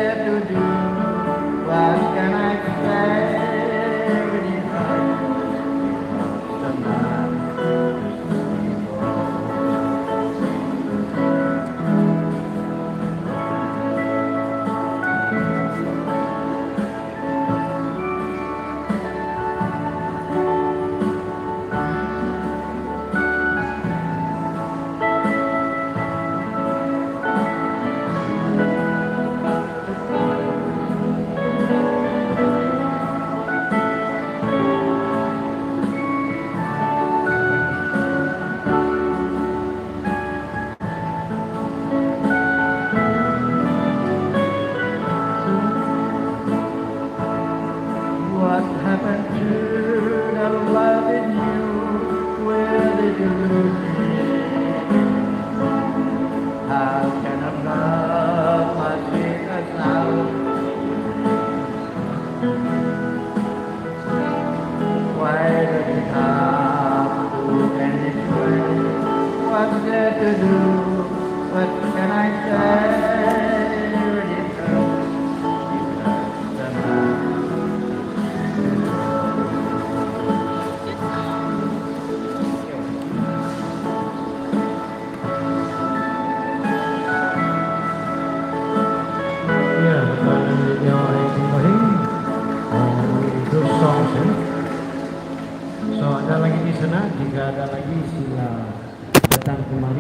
there to do? What can I say when you hurt the man What happened to the love in you? Where did you lose me? How can a love my sweetness now? Why does it have to end this way? What's there to do? What can I say? When it hurts the man. Ya, Bismillahirrahmanirrahim. Untuk songs ya. So ada lagi di sana, jika ada lagi sila datang kemari.